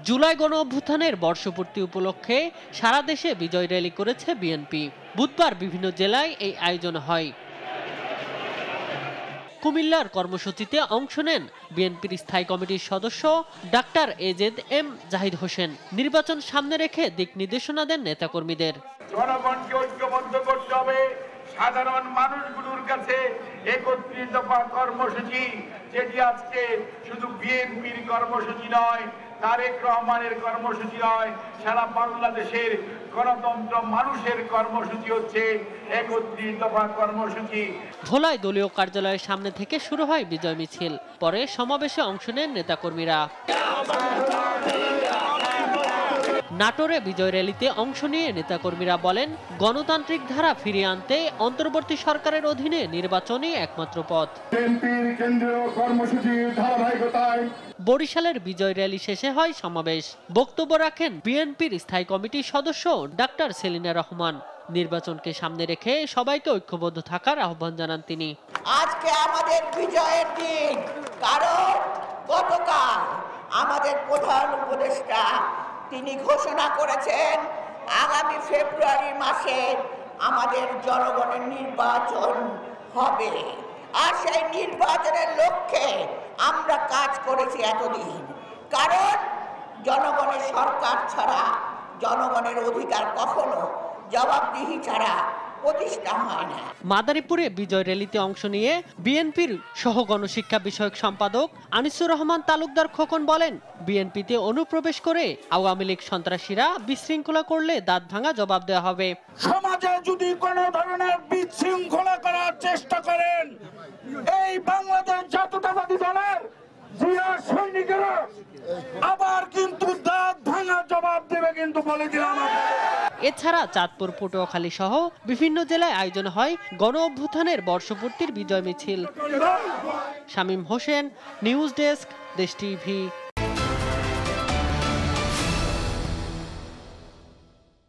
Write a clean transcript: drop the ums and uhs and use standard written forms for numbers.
জুলাই গণ অভ্যুত্থানের বর্ষপূর্তি উপলক্ষে সারা দেশে বিজয় র্যালি করেছে বিএনপি। বুধবার বিভিন্ন জেলায় এই আয়োজন হয়। কুমিল্লার কর্মসূচিতে অংশ নেন বিএনপির স্থায়ী কমিটির সদস্য ডাক্তার এজেড.এম. জাহিদ হোসেন। নির্বাচন সামনে রেখে দিক নির্দেশনা দেন নেতাকর্মীদের। জনগণকে ঐক্যবদ্ধ করতে হবে, সাধারণ মানুষগুলোর কাছে ৩১ দফা কর্মসূচি, যেটি আজকে শুধু বিএনপির কর্মসূচি নয়, তারেক রহমানের কর্মসূচি নয়, সারা বাংলাদেশের গণতন্ত্র মানুষের কর্মসূচি হচ্ছে ৩১ দফা কর্মসূচি। ভোলায় দলীয় কার্যালয়ের সামনে থেকে শুরু হয় বিজয় মিছিল। পরে সমাবেশে অংশ নেন নেতাকর্মীরা। নাটোরে বিজয় র্যালিতে অংশ নিয়ে নেতাকর্মীরা বলেন, গণতান্ত্রিক ধারা ফিরিয়ে আনতে অন্তর্বর্তী সরকারের অধীনে নির্বাচনই একমাত্র পথ। বরিশালের বিজয় র্যালি শেষে হয় সমাবেশ। বক্তব্য রাখেন বিএনপির স্থায়ী কমিটির সদস্য ডাক্তার সেলিনা রহমান। নির্বাচনকে সামনে রেখে সবাইকে ঐক্যবদ্ধ থাকার আহ্বান জানান তিনি। আজকে আমাদের বিজয়ের দিন, কারণ গতকাল আমাদের প্রধান উপদেষ্টা তিনি ঘোষণা করেছেন আগামী ফেব্রুয়ারি মাসে আমাদের জনগণের নির্বাচন হবে। আর সেই নির্বাচনের লক্ষ্যে আমরা কাজ করেছি এতদিন, কারণ জনগণের সরকার ছাড়া জনগণের অধিকার কখনো জবাবদিহি ছাড়া প্রতিষ্ঠা হয় না। মাদারীপুরে বিজয় র্যালিতে অংশ নিয়ে বিএনপির সহ গণশিক্ষা বিষয়ক সম্পাদক আনিসুর রহমান তালুকদার খোকন বলেন, বিএনপিতে অনুপ্রবেশ করে আওয়ামী লীগ সন্ত্রাসীরা বিশৃঙ্খলা করলে দাঁত ভাঙা জবাব দেওয়া হবে। সমাজে যদি কোনো ধরনের বিশৃঙ্খলা করার চেষ্টা করেন, এই বাংলাদেশ জাতীয়তাবাদী দলের জিয়া সৈনিকেরা আবার কিন্তু দাঁত ভাঙা জবাব দেবে, কিন্তু বলে দিলাম। এছাড়া চাঁদপুর, পটুয়াখালী সহ বিভিন্ন জেলায় আয়োজন হয় গণ অভ্যুত্থানের বর্ষপূর্তির বিজয় মিছিল। শামীম হোসেন, নিউজ ডেস্ক, দেশ টিভি।